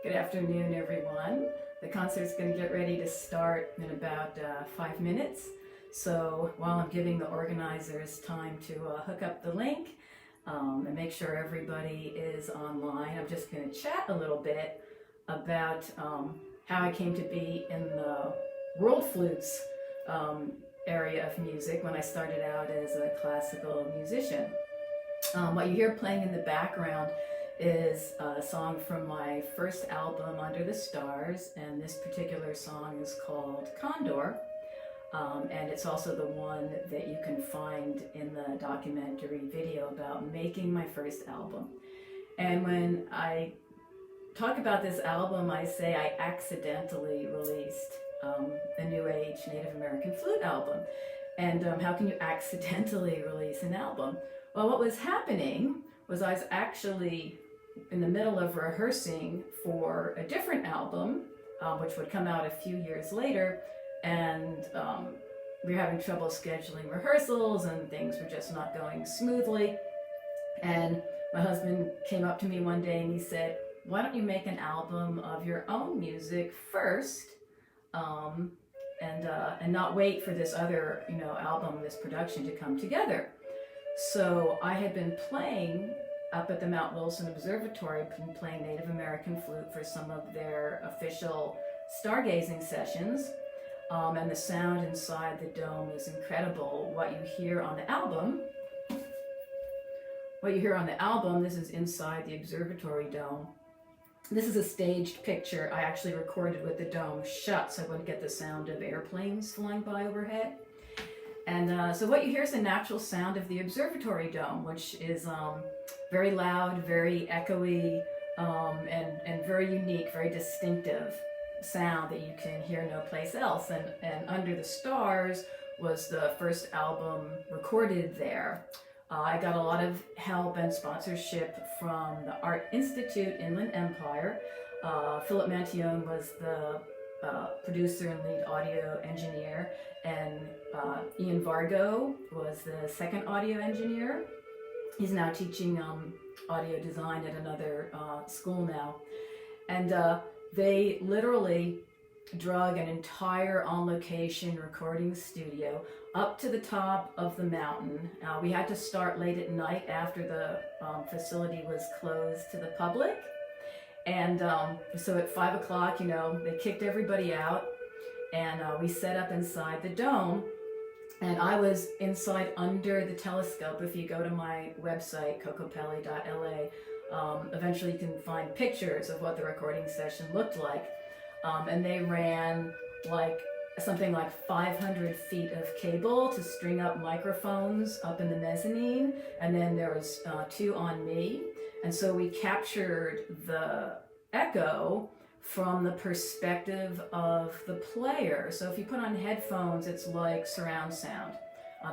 Good afternoon, everyone. The concert's going to get ready to start in about 5 minutes. So while I'm giving the organizers time to hook up the link and make sure everybody is online, I'm just going to chat a little bit about how I came to be in the world flutes area of music when I started out as a classical musician. What you hear playing in the background is a song from my first album, Under the Stars, and this particular song is called Condor, and it's also the one that you can find in the documentary video about making my first album. And when I talk about this album, I say I accidentally released a New Age Native American flute album. And how can you accidentally release an album? Well, what was happening was I was actually in the middle of rehearsing for a different album, which would come out a few years later, and we were having trouble scheduling rehearsals and things were just not going smoothly. And my husband came up to me one day and he said, "Why don't you make an album of your own music first, and not wait for this other, album, this production to come together?" So I had been playing up at the Mount Wilson Observatory, been playing Native American flute for some of their official stargazing sessions, and the sound inside the dome is incredible. What you hear on the album, this is inside the observatory dome. This is a staged picture I actually recorded with the dome shut so I wouldn't get the sound of airplanes flying by overhead. And so what you hear is the natural sound of the observatory dome, which is very loud, very echoey, and very unique, very distinctive sound that you can hear no place else. And Under the Stars was the first album recorded there. I got a lot of help and sponsorship from the Art Institute Inland Empire. Philip Mantione was the producer and lead audio engineer, and Ian Vargo was the second audio engineer. He's now teaching audio design at another school now. And they literally drug an entire on-location recording studio up to the top of the mountain. We had to start late at night after the facility was closed to the public. And so at 5 o'clock, they kicked everybody out, and we set up inside the dome. And I was inside under the telescope. If you go to my website, cocopelli.la, eventually you can find pictures of what the recording session looked like. And they ran something like 500 feet of cable to string up microphones up in the mezzanine. And then there was 2 on me. And so we captured the echo from the perspective of the player. So if you put on headphones, it's like surround sound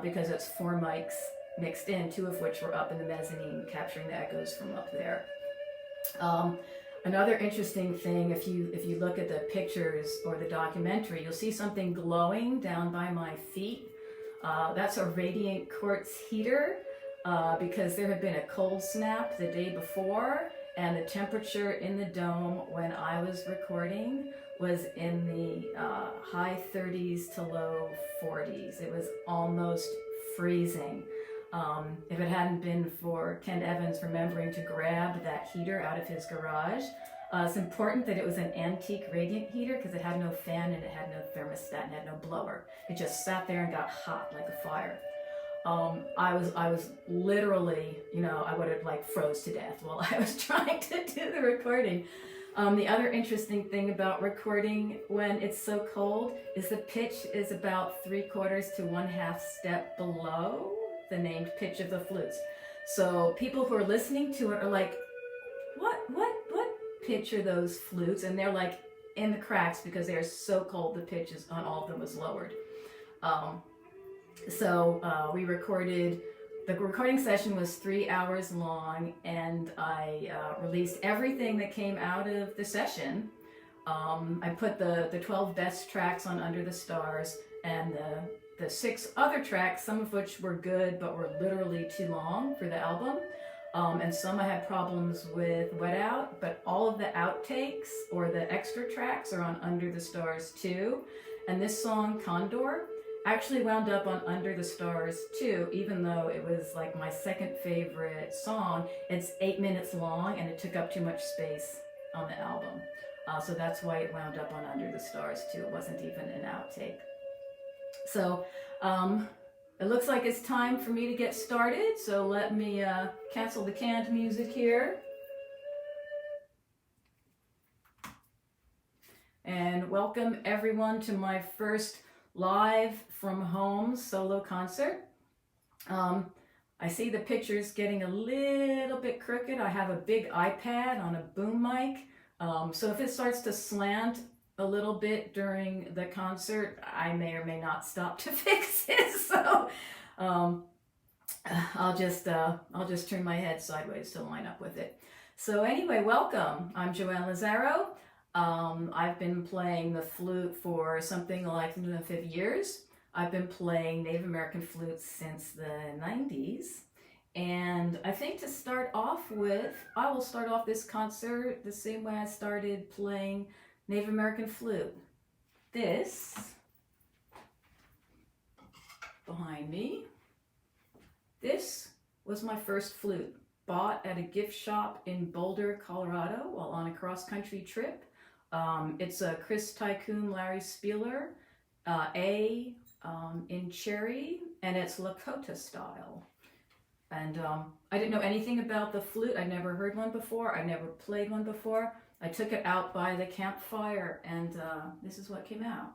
because it's 4 mics mixed in, 2 of which were up in the mezzanine, capturing the echoes from up there. Another interesting thing, if you look at the pictures or the documentary, you'll see something glowing down by my feet. That's a radiant quartz heater. Because there had been a cold snap the day before, and the temperature in the dome when I was recording was in the high 30s to low 40s. It was almost freezing. If it hadn't been for Ken Evans remembering to grab that heater out of his garage, it's important that it was an antique radiant heater because it had no fan and it had no thermostat and it had no blower. It just sat there and got hot like a fire. I was literally, I would have froze to death while I was trying to do the recording. The other interesting thing about recording when it's so cold is the pitch is about 3/4 to 1/2 step below the named pitch of the flutes. So people who are listening to it are like, what pitch are those flutes? And they're like in the cracks because they are so cold the pitch is on all of them was lowered. So we recorded, the recording session was 3 hours long, and I released everything that came out of the session. I put the 12 best tracks on Under the Stars, and the 6 other tracks, some of which were good but were literally too long for the album, and some I had problems with Wet Out, but all of the outtakes or the extra tracks are on Under the Stars too. And this song, Condor, actually wound up on Under the Stars too, even though it was like my second favorite song. It's 8 minutes long and it took up too much space on the album. So that's why it wound up on Under the Stars too. It wasn't even an outtake. So it looks like it's time for me to get started. So let me cancel the canned music here. And welcome everyone to my first live from home solo concert. I see the picture's getting a little bit crooked. I have a big iPad on a boom mic. So if it starts to slant a little bit during the concert, I may or may not stop to fix it. So I'll just turn my head sideways to line up with it. So anyway, welcome. I'm Joanne Lazzaro. I've been playing the flute for something like 5 years. I've been playing Native American flutes since the 90s. And I think to start off with, I will start off this concert the same way I started playing Native American flute. This, behind me, this was my first flute, bought at a gift shop in Boulder, Colorado while on a cross-country trip. It's a Chris Tycoon Larry Spieler in cherry, and it's Lakota style. And I didn't know anything about the flute. I'd never heard one before. I never played one before. I took it out by the campfire, and this is what came out.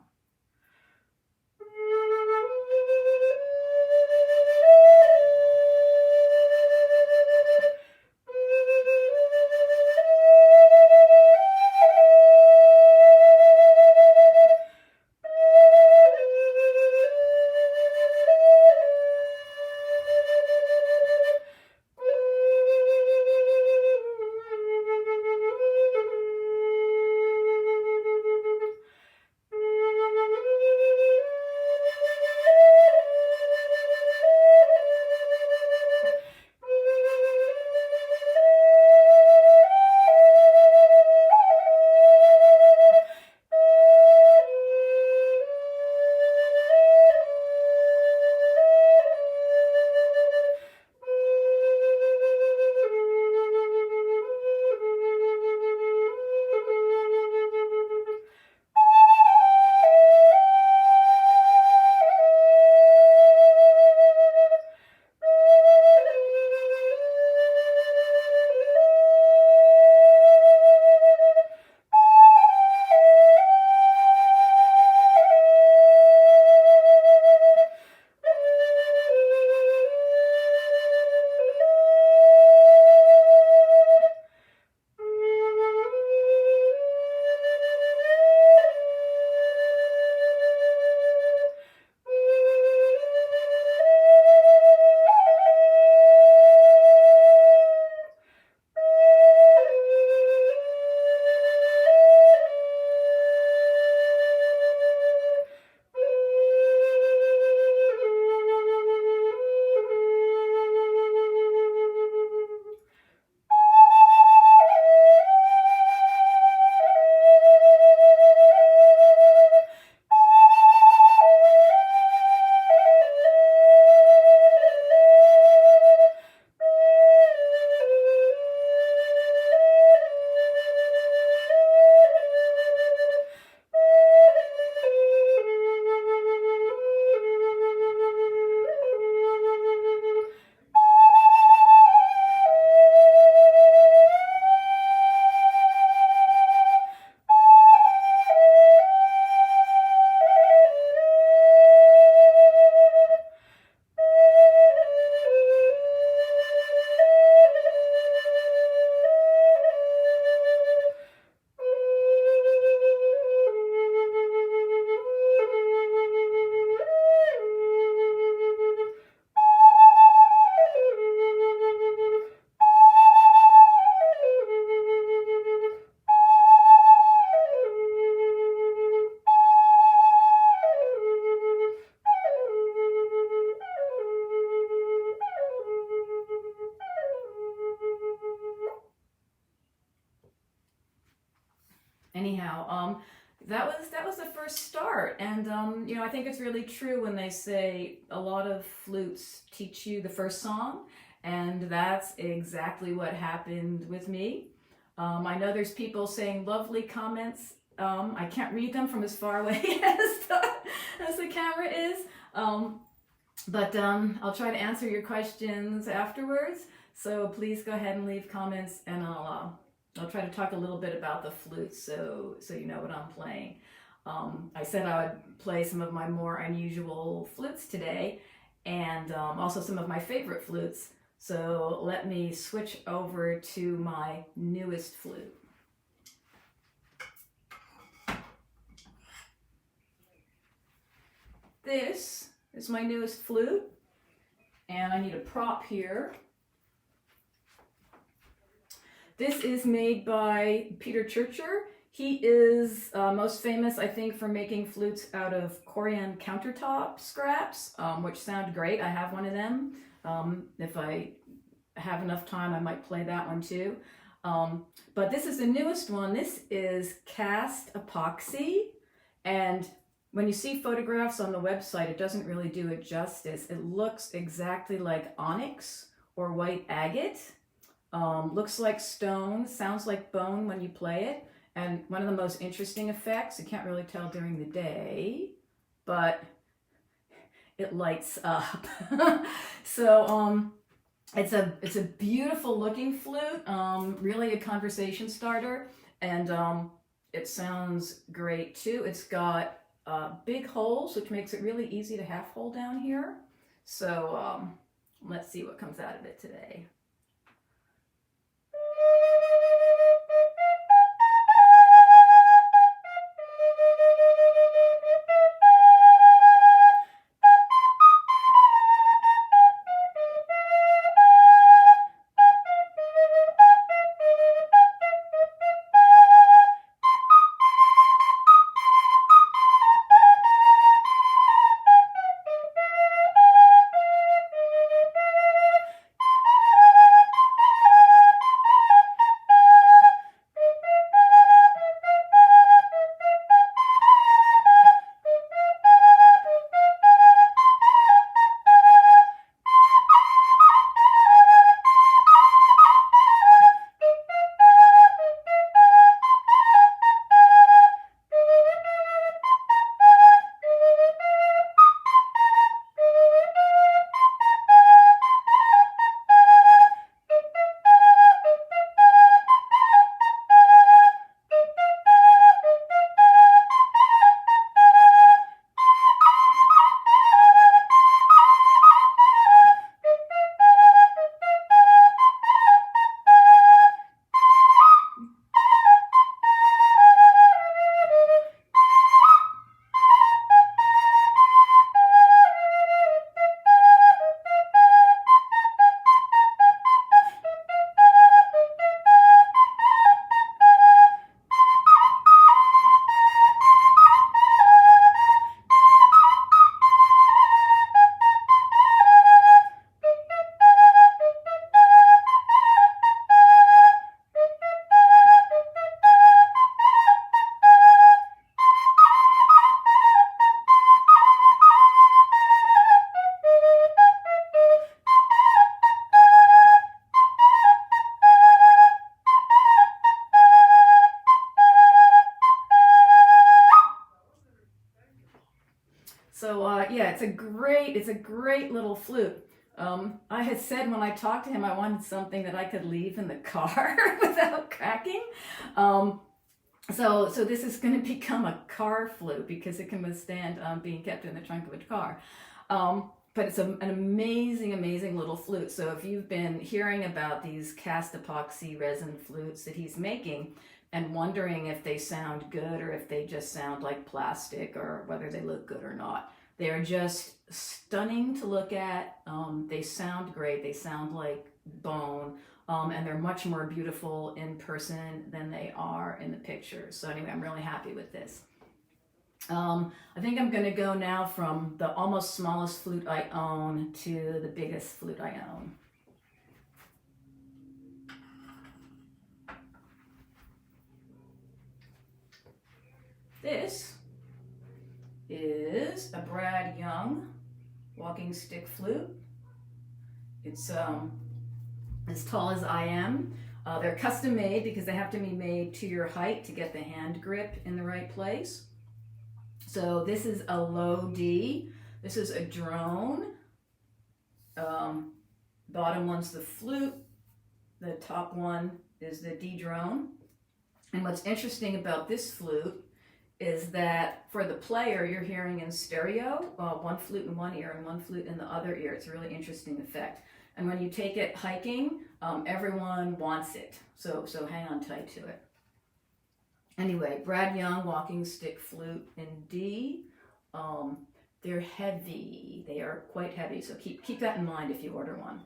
anyhow, that was the first start, and you know, I think it's really true when they say a lot of flutes teach you the first song, and that's exactly what happened with me. I know there's people saying lovely comments. I can't read them from as far away as the camera is, but I'll try to answer your questions afterwards. So please go ahead and leave comments, and I'll try to talk a little bit about the flutes so you know what I'm playing. I said I would play some of my more unusual flutes today, and also some of my favorite flutes. So let me switch over to my newest flute. This is my newest flute, and I need a prop here. This is made by Peter Churcher. He is most famous, I think, for making flutes out of Corian countertop scraps, which sound great. I have one of them. If I have enough time, I might play that one too. But this is the newest one. This is cast epoxy, and when you see photographs on the website, it doesn't really do it justice. It looks exactly like onyx or white agate. Looks like stone, sounds like bone when you play it. And one of the most interesting effects, you can't really tell during the day, but it lights up. So it's a beautiful looking flute, really a conversation starter, and it sounds great too. It's got big holes, which makes it really easy to half hold down here. So let's see what comes out of it today. So yeah, it's a great little flute. I had said when I talked to him, I wanted something that I could leave in the car without cracking. So this is going to become a car flute because it can withstand being kept in the trunk of a car. But it's an amazing little flute. So if you've been hearing about these cast epoxy resin flutes that he's making and wondering if they sound good or if they just sound like plastic or whether they look good or not, they're just stunning to look at. They sound great. They sound like bone. And they're much more beautiful in person than they are in the pictures. So anyway, I'm really happy with this. I think I'm going to go now from the almost smallest flute I own to the biggest flute I own. this is a Brad Young walking stick flute. It's as tall as I am. They're custom made because they have to be made to your height to get the hand grip in the right place. So this is a low D. This is a drone. Bottom one's the flute. The top one is the D drone. And what's interesting about this flute is that for the player, you're hearing in stereo, one flute in one ear and one flute in the other ear. It's a really interesting effect. And when you take it hiking, everyone wants it. So hang on tight to it. Anyway, Brad Young walking stick flute in D. They're heavy. They are quite heavy. So keep that in mind if you order one.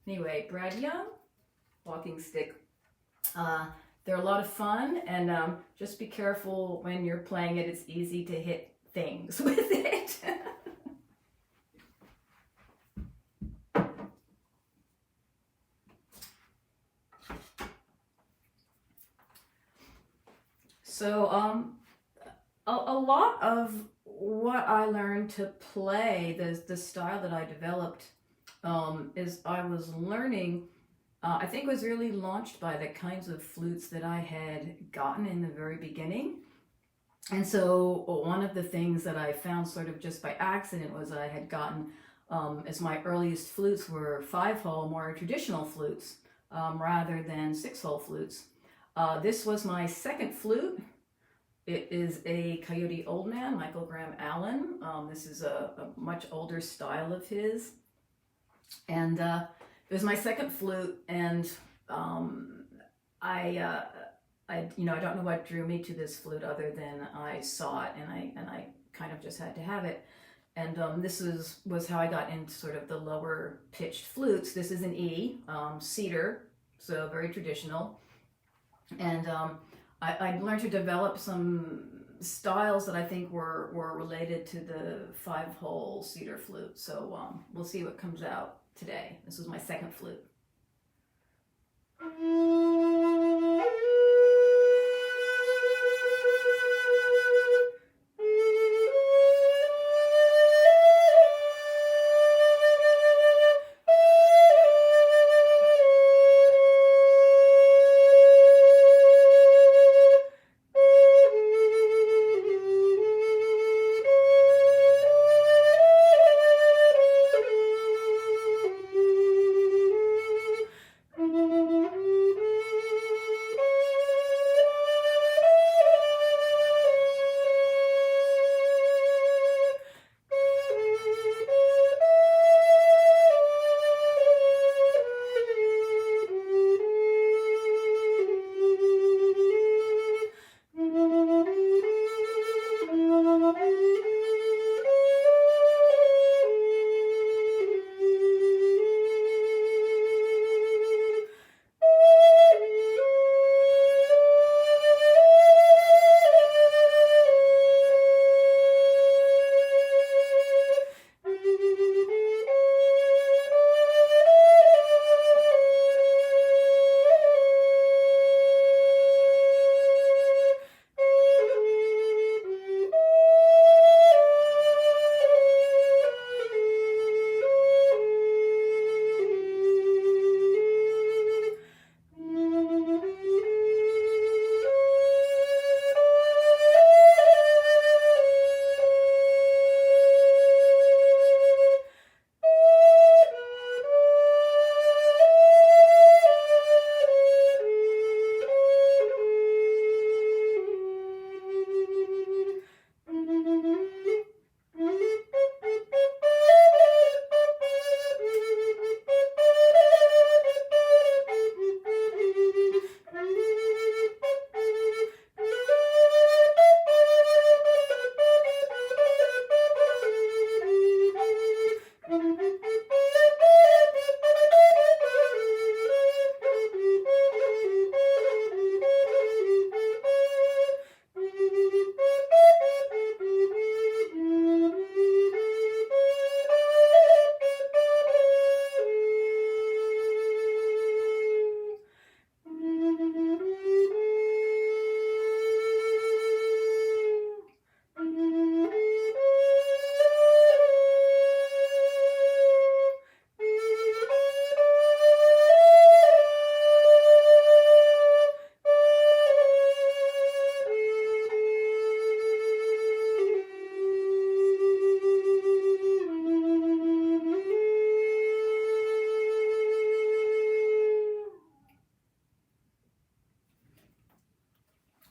Anyway, Brad Young, walking stick. They're a lot of fun, and just be careful when you're playing it. It's easy to hit things with it. So a lot of what I learned to play, the style that I developed, is I was learning, I think was really launched by the kinds of flutes that I had gotten in the very beginning. And so one of the things that I found sort of just by accident was I had gotten, as my earliest flutes were 5-hole, more traditional flutes, rather than 6-hole flutes. This was my second flute. It is a Coyote Old Man, Michael Graham Allen. This is a much older style of his. And it was my second flute, and I don't know what drew me to this flute other than I saw it, and I kind of just had to have it. And this was how I got into sort of the lower pitched flutes. This is an E, Cedar, so very traditional. And I learned to develop some styles that I think were related to the 5-hole Cedar flute. So we'll see what comes out today. This was my second flute.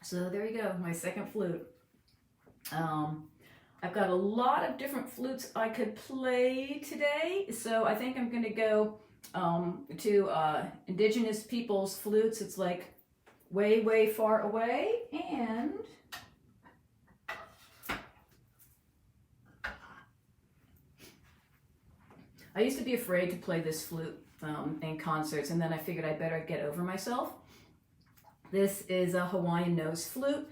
So there you go, my second flute. I've got a lot of different flutes I could play today, so I think I'm going to go to indigenous people's flutes. It's like way, way far away, and I used to be afraid to play this flute in concerts, and then I figured I better get over myself. This is a Hawaiian nose flute.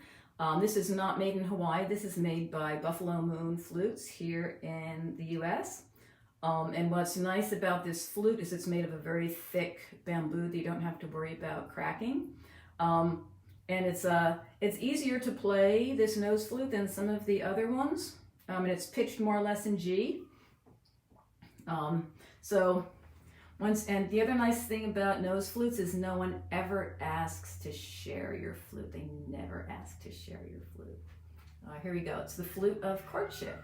This is not made in Hawaii. This is made by Buffalo Moon Flutes here in the US. And what's nice about this flute is it's made of a very thick bamboo that you don't have to worry about cracking. And it's easier to play, this nose flute, than some of the other ones. And it's pitched more or less in G. And the other nice thing about nose flutes is no one ever asks to share your flute. They never ask to share your flute. Here we go. It's the flute of courtship.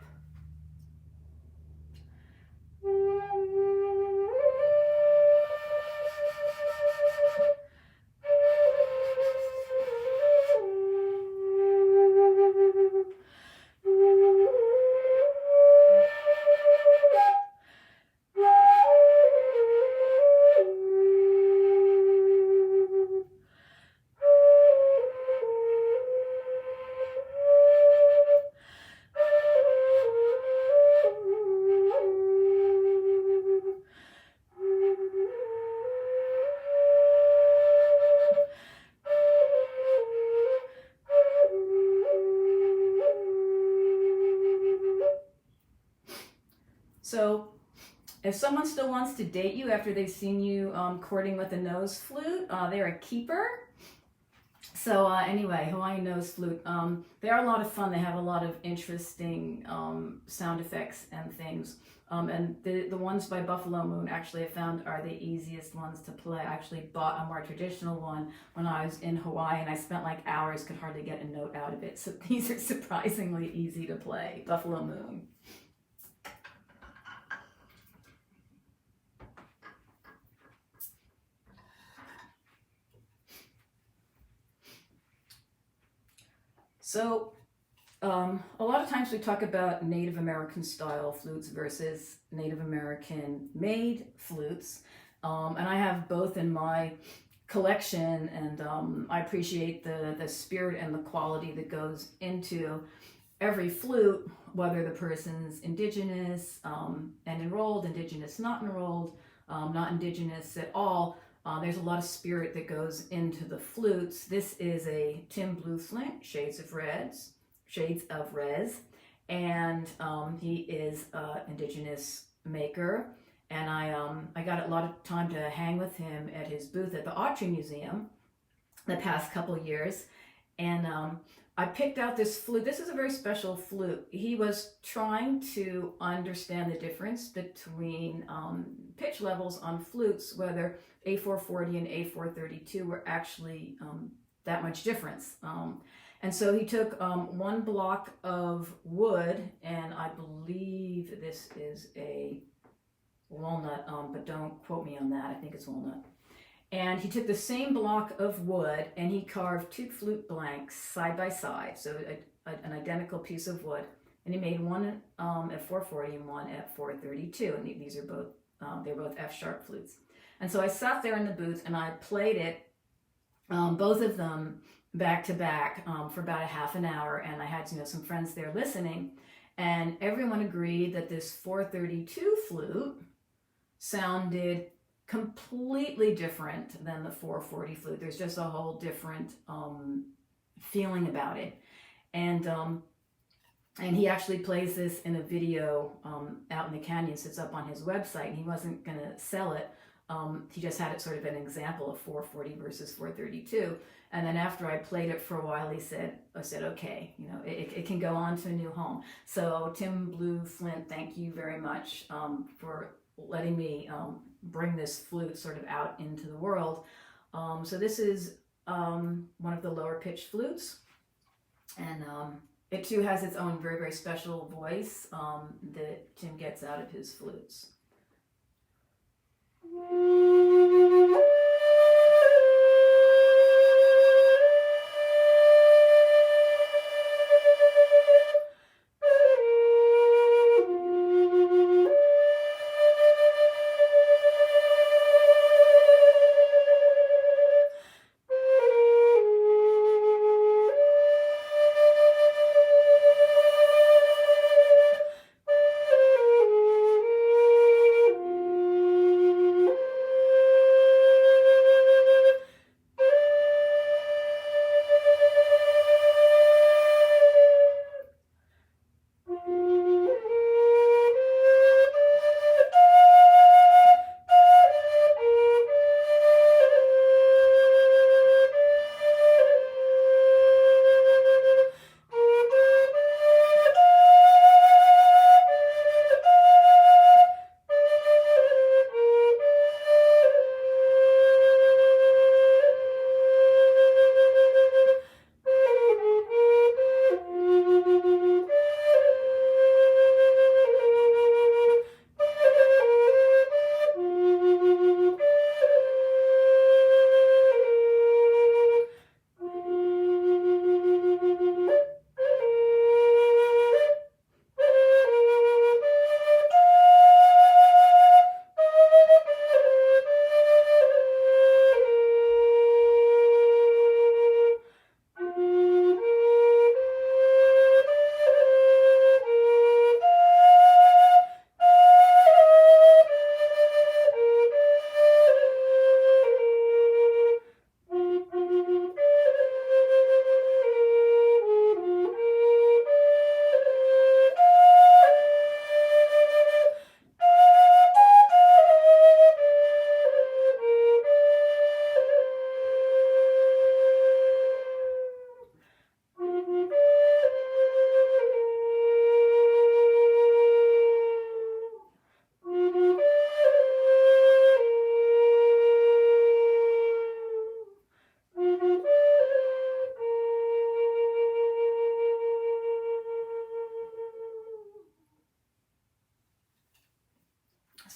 So if someone still wants to date you after they've seen you courting with a nose flute, they're a keeper. So anyway, Hawaiian nose flute. They are a lot of fun. They have a lot of interesting sound effects and things. And the ones by Buffalo Moon, actually, I found are the easiest ones to play. I actually bought a more traditional one when I was in Hawaii, and I spent like hours, could hardly get a note out of it. So these are surprisingly easy to play. Buffalo Moon. So a lot of times we talk about Native American style flutes versus Native American made flutes. And I have both in my collection, and I appreciate the spirit and the quality that goes into every flute, whether the person's indigenous and enrolled, indigenous not enrolled, not indigenous at all. There's a lot of spirit that goes into the flutes. This is a Tim Blue Flint, shades of res, and he is an indigenous maker. And I got a lot of time to hang with him at his booth at the Autry Museum the past couple of years. And I picked out this flute. This is a very special flute. He was trying to understand the difference between pitch levels on flutes, whether A440 and A432 were actually that much difference. And so he took one block of wood, and I believe this is a walnut, but don't quote me on that. I think it's walnut. And he took the same block of wood and he carved two flute blanks side by side, so an identical piece of wood. And he made one at 440 and one at 432, and these are both they're both F sharp flutes. And so I sat there in the booth and I played it, both of them back to back for about a half an hour, and I had some friends there listening, and everyone agreed that this 432 flute sounded completely different than the 440 flute. There's just a whole different feeling about it. And he actually plays this in a video out in the canyons. It's up on his website, and he wasn't going to sell it. He just had it sort of an example of 440 versus 432. And then after I played it for a while, I said, okay, it can go on to a new home. So Tim Blue Flint, thank you very much for letting me bring this flute sort of out into the world. So this is one of the lower pitched flutes, and it too has its own very, very special voice that Tim gets out of his flutes.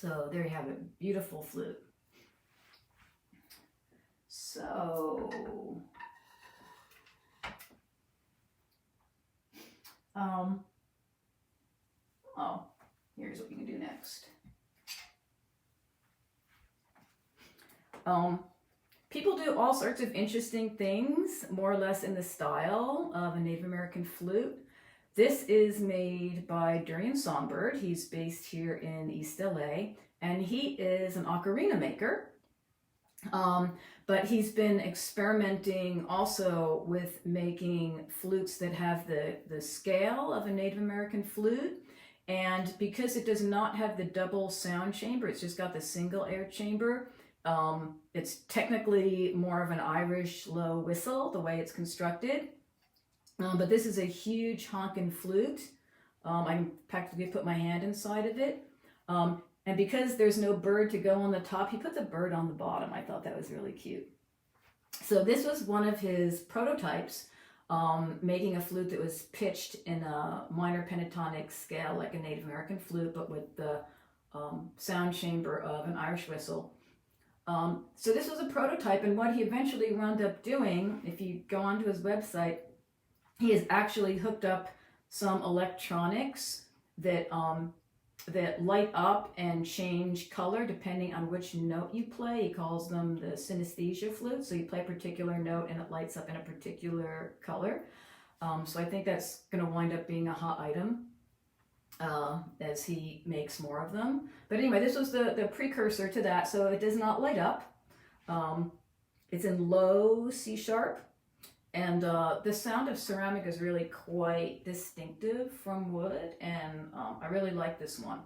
So there you have it, beautiful flute. So, oh, here's what you can do next. People do all sorts of interesting things, more or less in the style of a Native American flute. This is made by Durham Songbird. He's based here in East LA, and he is an ocarina maker. But he's been experimenting also with making flutes that have the scale of a Native American flute. And because it does not have the double sound chamber, it's just got the single air chamber, it's technically more of an Irish low whistle, the way it's constructed. But this is a huge honkin' flute. I can practically put my hand inside of it. And because there's no bird to go on the top, he put the bird on the bottom. I thought that was really cute. So this was one of his prototypes, making a flute that was pitched in a minor pentatonic scale like a Native American flute, but with the sound chamber of an Irish whistle. So this was a prototype, and what he eventually wound up doing, if you go onto his website, he has actually hooked up some electronics that that light up and change color depending on which note you play. He calls them the synesthesia flute. So you play a particular note and it lights up in a particular color. So I think that's going to wind up being a hot item as he makes more of them. But anyway, this was the precursor to that. So it does not light up. It's in low C sharp. And the sound of ceramic is really quite distinctive from wood, and I really like this one.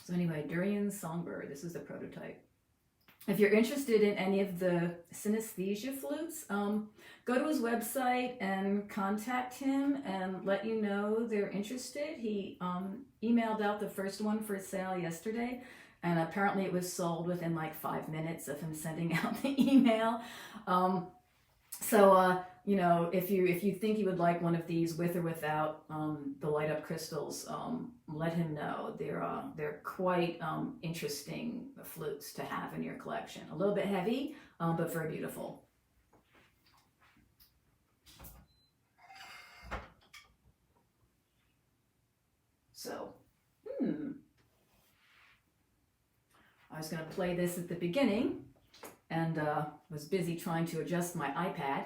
So anyway, Durham Songbird, this is the prototype. if you're interested in any of the synesthesia flutes, go to his website and contact him and let you know they're interested. He emailed out the first one for sale yesterday, and apparently it was sold within like 5 minutes of him sending out the email. You know, if you think you would like one of these with or without the light up crystals, let him know. They're quite interesting flutes to have in your collection. A little bit heavy, but very beautiful. So, I was going to play this at the beginning, and was busy trying to adjust my iPad.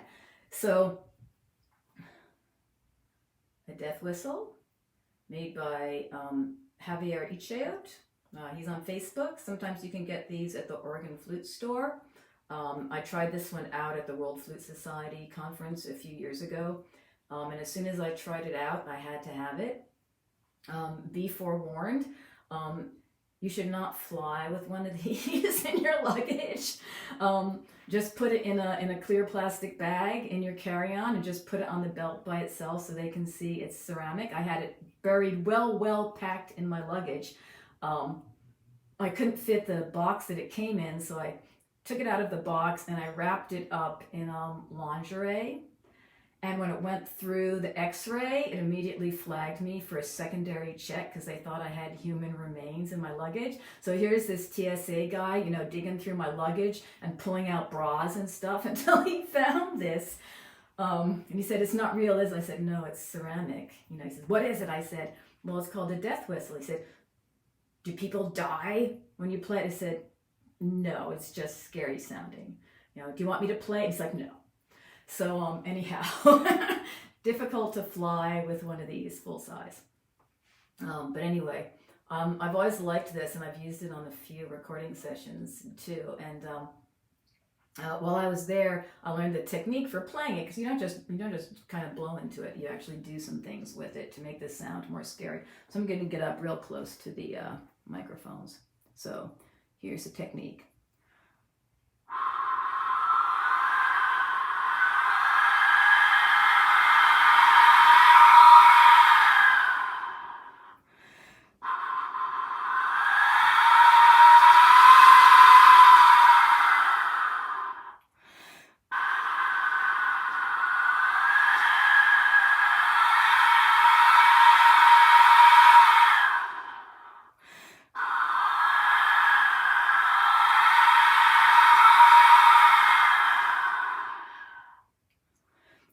So, a death whistle made by Javier Icheot. He's on Facebook. Sometimes you can get these at the Oregon Flute Store. I tried this one out at the World Flute Society conference a few years ago. And as soon as I tried it out, I had to have it. Be forewarned. You should not fly with one of these in your luggage. Just put it in a clear plastic bag in your carry-on and just put it on the belt by itself so they can see it's ceramic. I had it buried well packed in my luggage. I couldn't fit the box that it came in, so I took it out of the box and I wrapped it up in lingerie. And when it went through the x-ray, it immediately flagged me for a secondary check because they thought I had human remains in my luggage. So here's this TSA guy, you know, digging through my luggage and pulling out bras and stuff until he found this. And he said, "It's not real, is it?" I said, "No, it's ceramic." You know, he said, "What is it?" I said, "Well, it's called a death whistle." He said, "Do people die when you play it?" I said, "No, it's just scary sounding. You know, do you want me to play it?" He's like, "No." So anyhow, difficult to fly with one of these full size. But anyway, I've always liked this, and I've used it on a few recording sessions too. And while I was there, I learned the technique for playing it, because you don't just kind of blow into it. You actually do some things with it to make this sound more scary. So I'm going to get up real close to the microphones. So here's the technique.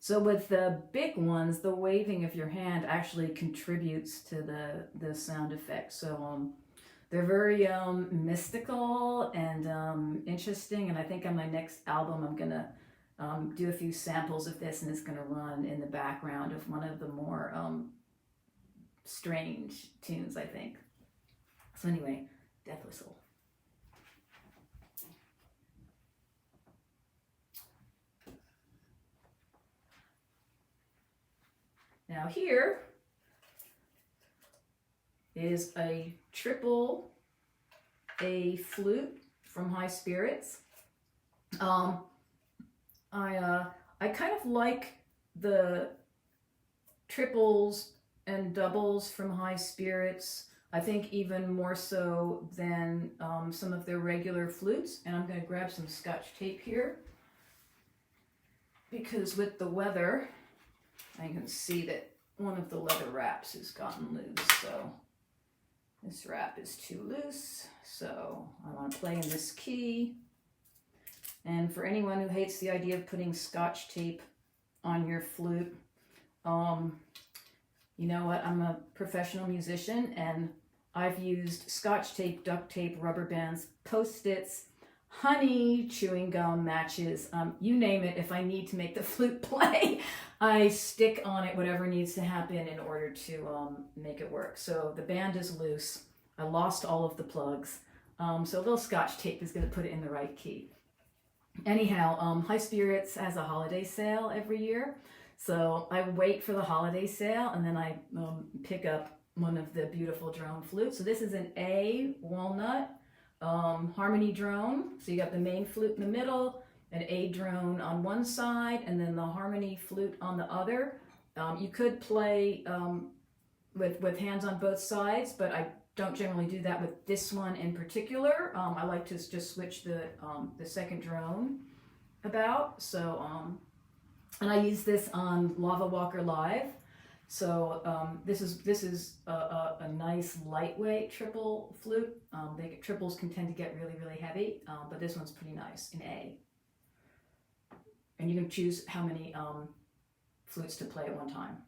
So with the big ones, the waving of your hand actually contributes to the sound effect. So they're very mystical and interesting. And I think on my next album, I'm gonna do a few samples of this, and it's gonna run in the background of one of the more strange tunes, I think. So anyway, death whistle. Now here is a triple A flute from High Spirits. I kind of like the triples and doubles from High Spirits. I think even more so than some of their regular flutes. And I'm going to grab some Scotch tape here, because with the weather, I can see that one of the leather wraps has gotten loose, so this wrap is too loose, so I want to play in this key. And for anyone who hates the idea of putting Scotch tape on your flute, you know what, I'm a professional musician, and I've used Scotch tape, duct tape, rubber bands, Post-its, honey, chewing gum, matches, you name it. If I need to make the flute play, I stick on it whatever needs to happen in order to make it work. So the band is loose. I lost all of the plugs. So a little Scotch tape is going to put it in the right key. Anyhow, High Spirits has a holiday sale every year. So I wait for the holiday sale, and then I pick up one of the beautiful drone flutes. So this is an A walnut harmony drone. So you got the main flute in the middle, an A drone on one side, and then the harmony flute on the other. You could play with hands on both sides, but I don't generally do that with this one in particular. I like to just switch the second drone about. So, and I use this on Lava Walker Live. So this is a nice lightweight triple flute. Triples can tend to get really, really heavy, but this one's pretty nice in A. And you can choose how many flutes to play at one time.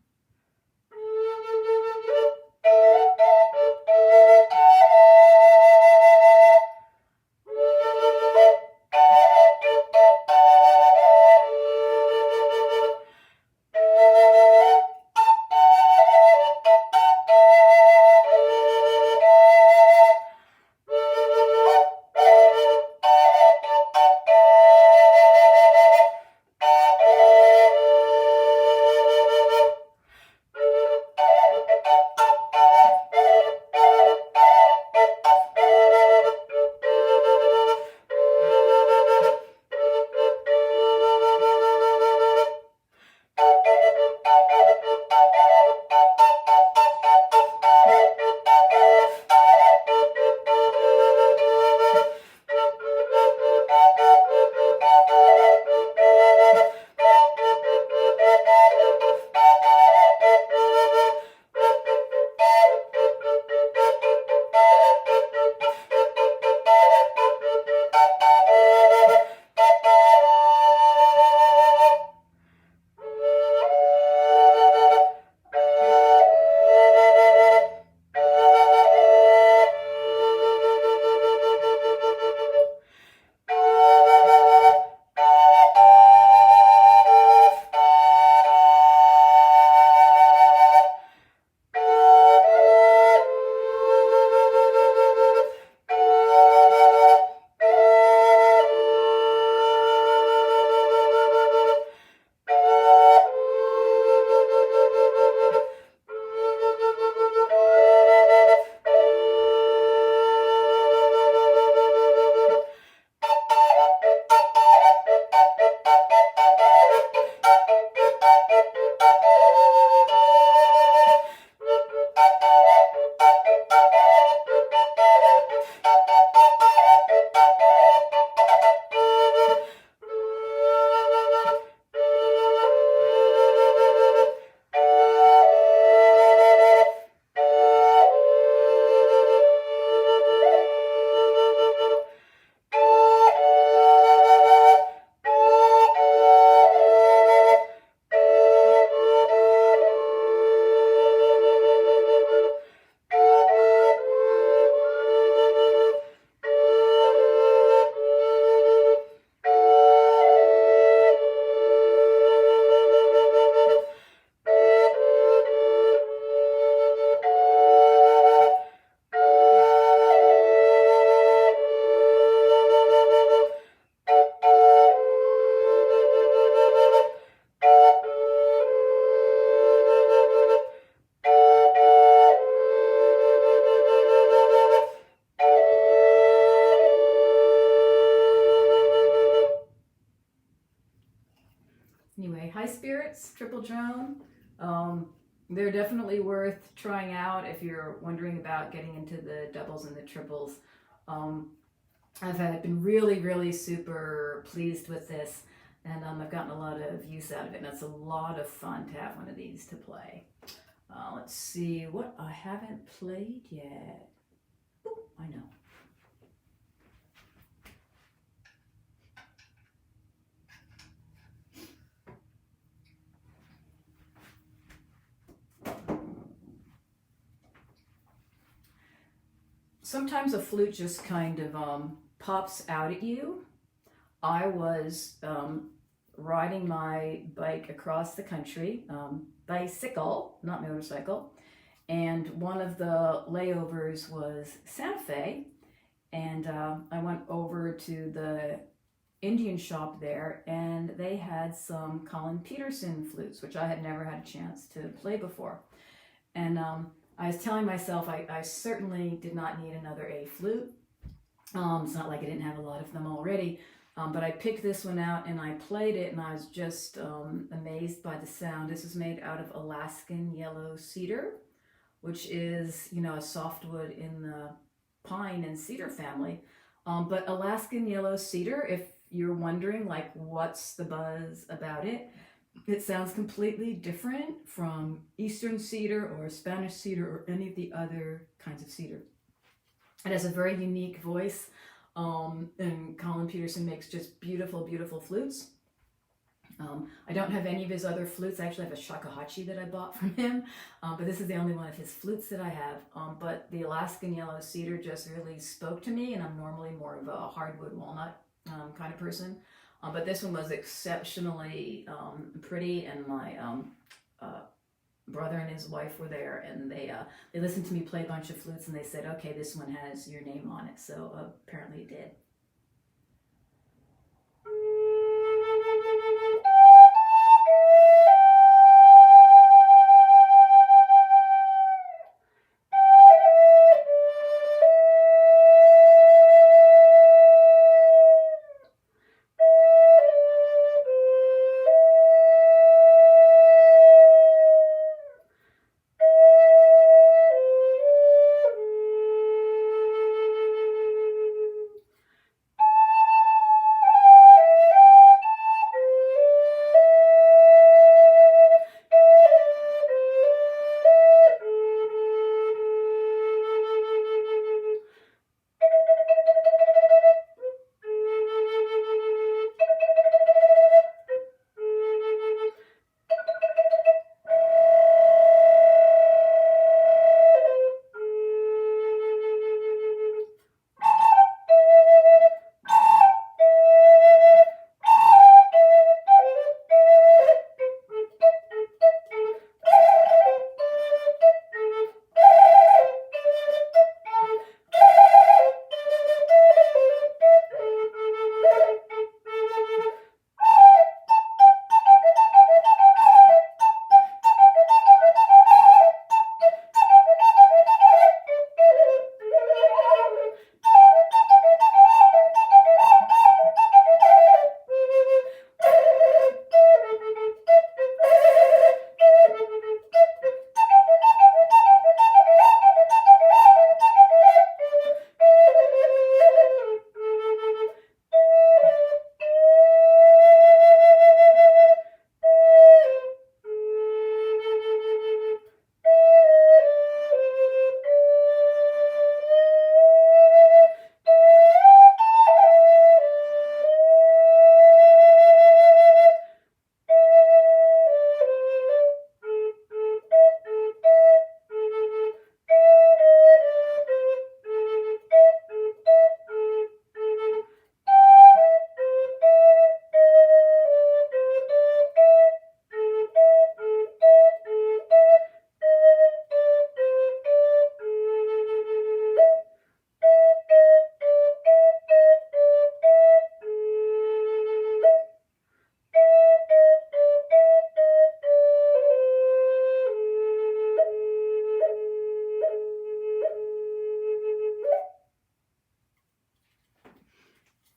Anyway, High Spirits, triple drone. They're definitely worth trying out if you're wondering about getting into the doubles and the triples. I've been really, really super pleased with this, and I've gotten a lot of use out of it, and it's a lot of fun to have one of these to play. Let's see what I haven't played yet. Ooh, I know. Sometimes a flute just kind of pops out at you. I was riding my bike across the country, bicycle, not motorcycle, and one of the layovers was Santa Fe, and I went over to the Indian shop there, and they had some Colin Peterson flutes, which I had never had a chance to play before. And I was telling myself I certainly did not need another A flute. It's not like I didn't have a lot of them already, but I picked this one out and I played it, and I was just amazed by the sound. This is made out of Alaskan yellow cedar, which is, you know, a softwood in the pine and cedar family. But Alaskan yellow cedar, if you're wondering, like, what's the buzz about it, it sounds completely different from Eastern cedar or Spanish cedar or any of the other kinds of cedar. It has a very unique voice, and Colin Peterson makes just beautiful, beautiful flutes. I don't have any of his other flutes. I actually have a shakuhachi that I bought from him, but this is the only one of his flutes that I have. But the Alaskan yellow cedar just really spoke to me, and I'm normally more of a hardwood walnut kind of person. But this one was exceptionally pretty, and my brother and his wife were there, and they listened to me play a bunch of flutes, and they said, okay, this one has your name on it. So apparently it did.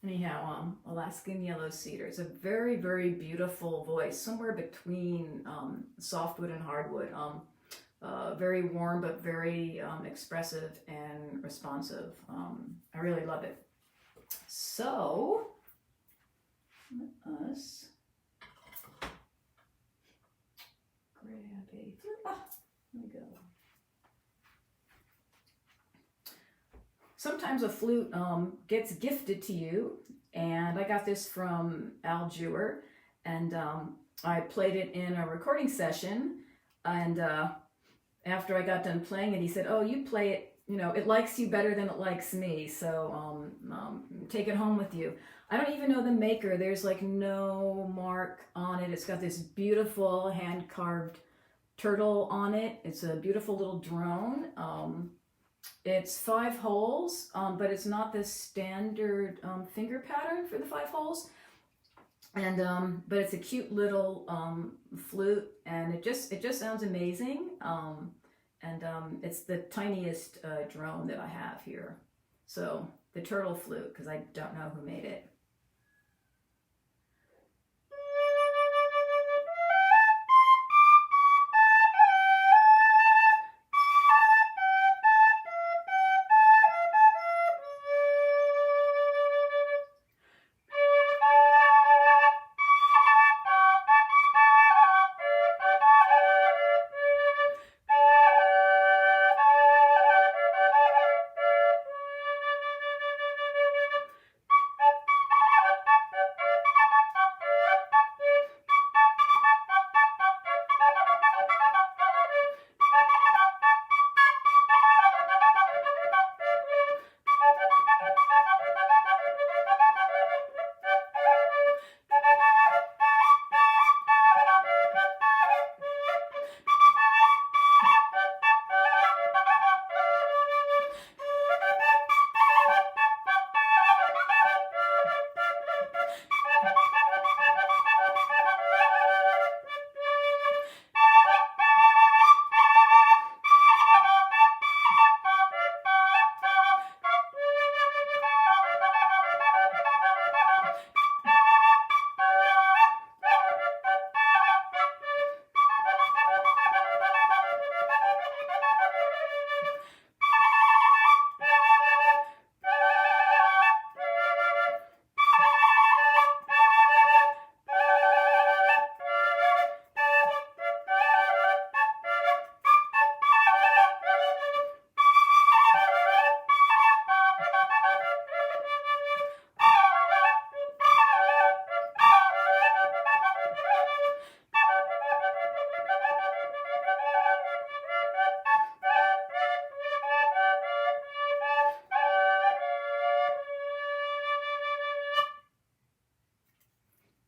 Anyhow, Alaskan yellow cedar. It's a very, very beautiful voice, somewhere between softwood and hardwood. Very warm, but very expressive and responsive. I really love it. So, let us grab a flute. Here we go. Sometimes a flute gets gifted to you, and I got this from Al Jewer, and I played it in a recording session, and after I got done playing it, he said, oh, you play it, you know, it likes you better than it likes me, so take it home with you. I don't even know the maker. There's like no mark on it. It's got this beautiful hand-carved turtle on it. It's a beautiful little drone. It's 5 holes, but it's not the standard finger pattern for the 5 holes. And but it's a cute little flute, and it just sounds amazing. And it's the tiniest drone that I have here. So the turtle flute, because I don't know who made it.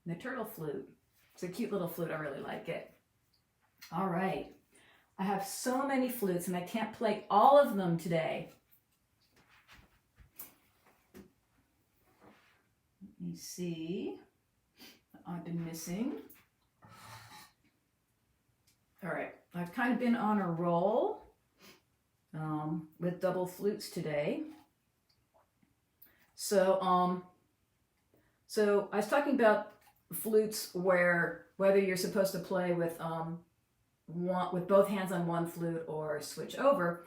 The turtle flute. It's a cute little flute. I really like it. All right. I have so many flutes and I can't play all of them today. Let me see what I've been missing. All right. I've kind of been on a roll with double flutes today. So I was talking about flutes where whether you're supposed to play with both hands on one flute or switch over.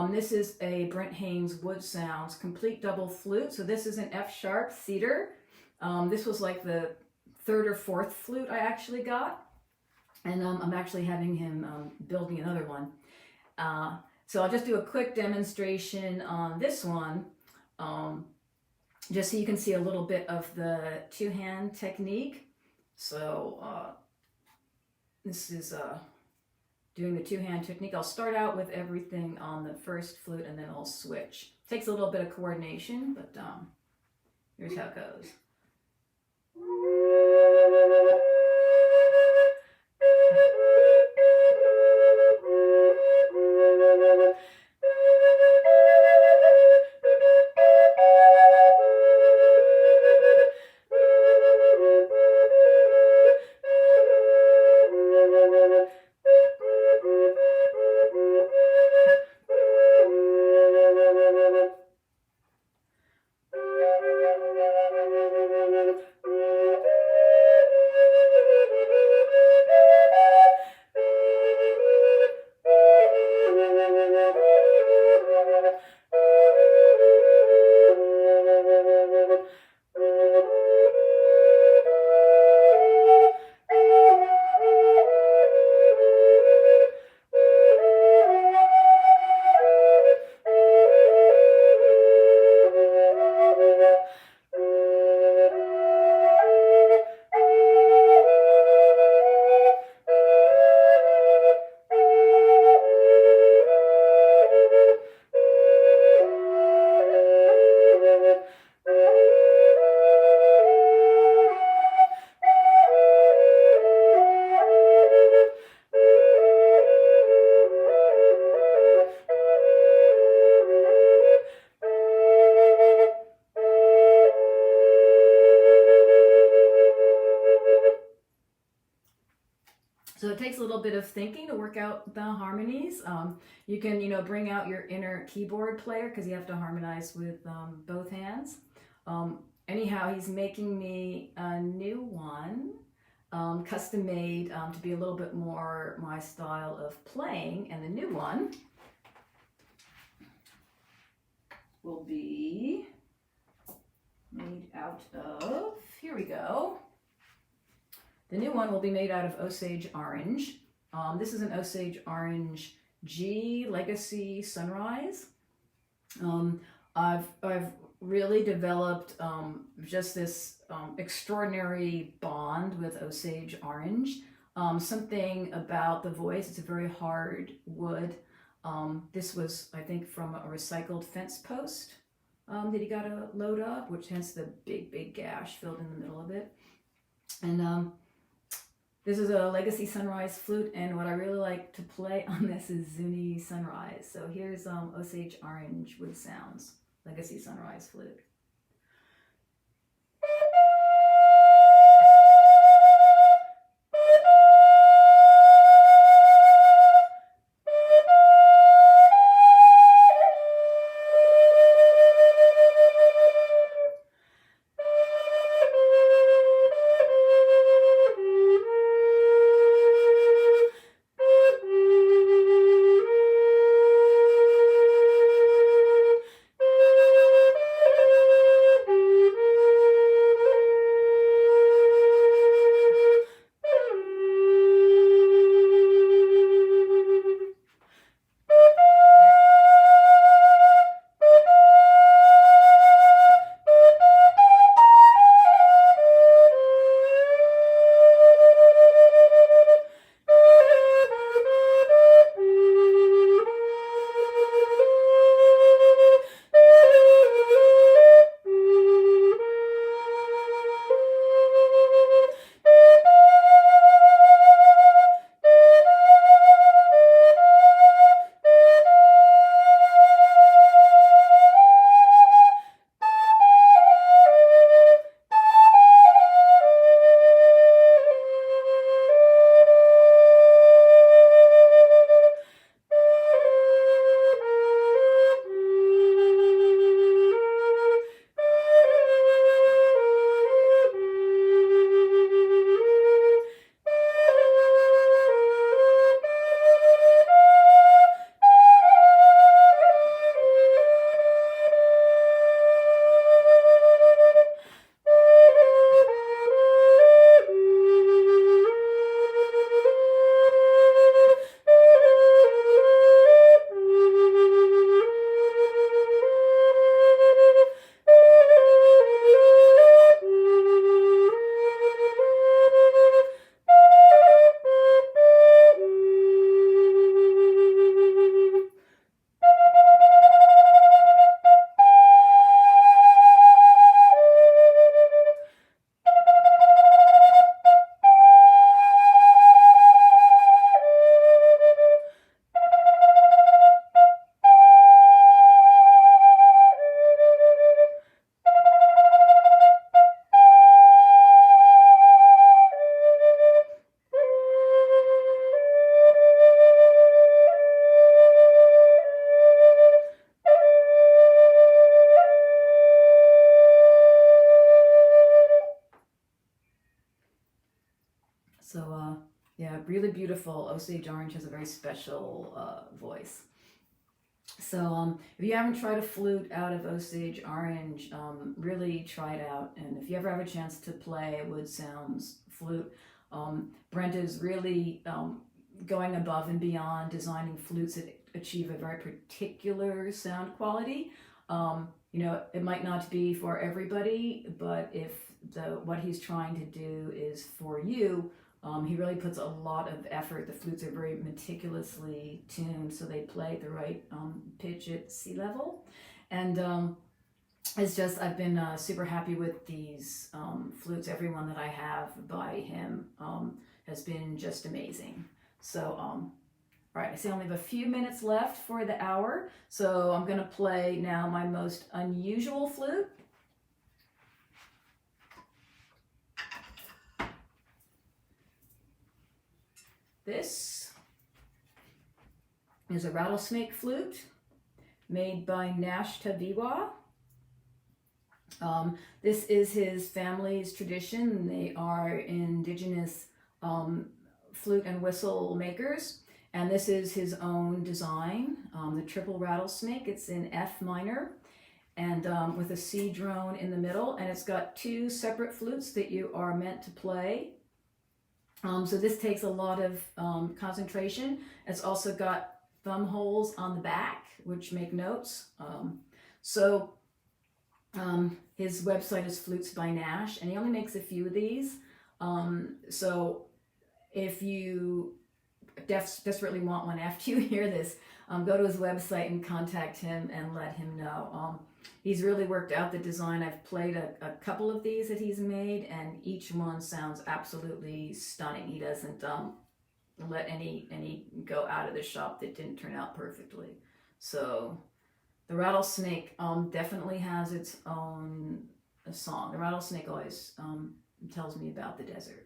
This is a Brent Haynes Wood Sounds complete double flute. So this is an F sharp Cedar. This was like the third or fourth flute I actually got. And I'm actually having him build me another one. So I'll just do a quick demonstration on this one. Just so you can see a little bit of the two-hand technique. So this is doing the two-hand technique. I'll start out with everything on the first flute and then I'll switch. Takes a little bit of coordination, but here's how it goes. So it takes a little bit of thinking to work out the harmonies. You can, bring out your inner keyboard player because you have to harmonize with both hands. Anyhow, he's making me a new one, custom made to be a little bit more my style of playing. And the new one will be made out of, here we go. The new one will be made out of Osage Orange. This is an Osage Orange G Legacy Sunrise. I've really developed just this extraordinary bond with Osage Orange. Something about the voice, it's a very hard wood. This was, I think, from a recycled fence post that he got a load of, which hence the big gash filled in the middle of it. And this is a Legacy Sunrise flute, and what I really like to play on this is Zuni Sunrise. So here's Osage Orange Wood Sounds, Legacy Sunrise flute. So yeah, really beautiful. Osage Orange has a very special voice. So if you haven't tried a flute out of Osage Orange, really try it out. And if you ever have a chance to play a wood sounds flute, Brent is really going above and beyond designing flutes that achieve a very particular sound quality. It might not be for everybody, but if what he's trying to do is for you, he really puts a lot of effort. The flutes are very meticulously tuned, so they play at the right pitch at sea level. And I've been super happy with these flutes. Everyone that I have by him has been just amazing. So, all right, I see I only have a few minutes left for the hour, so I'm going to play now my most unusual flute. This is a rattlesnake flute made by Nash Taviwa. This is his family's tradition. They are indigenous flute and whistle makers. And this is his own design, the triple rattlesnake. It's in F minor and with a C drone in the middle. And it's got two separate flutes that you are meant to play. So this takes a lot of concentration. It's also got thumb holes on the back, which make notes. His website is Flutes by Nash, and he only makes a few of these. So if you desperately want one after you hear this, go to his website and contact him and let him know. He's really worked out the design. I've played a couple of these that he's made, and each one sounds absolutely stunning. He doesn't let any go out of the shop that didn't turn out perfectly. So the rattlesnake definitely has its own song. The rattlesnake always tells me about the desert.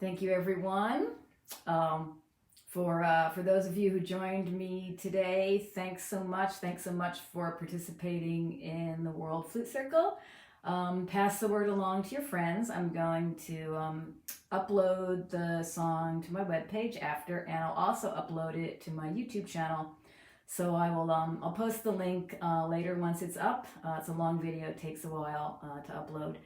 Thank you, everyone. For those of you who joined me today, thanks so much. Thanks so much for participating in the World Flute Circle. Pass the word along to your friends. I'm going to upload the song to my webpage after, and I'll also upload it to my YouTube channel. So I will I'll post the link later once it's up. It's a long video, it takes a while to upload.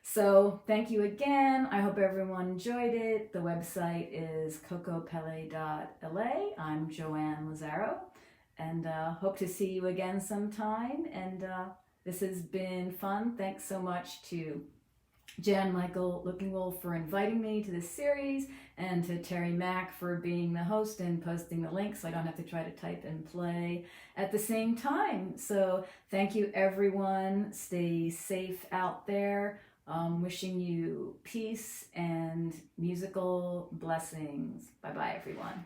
So thank you again. I hope everyone enjoyed it. The website is cocopele.la. I'm Joanne Lazzaro, and hope to see you again sometime. And this has been fun. Thanks so much to Jan Michael Looking Wolf for inviting me to this series, and to Terry Mack for being the host and posting the link so I don't have to try to type and play at the same time. So thank you, everyone. Stay safe out there. Wishing you peace and musical blessings. Bye-bye, everyone.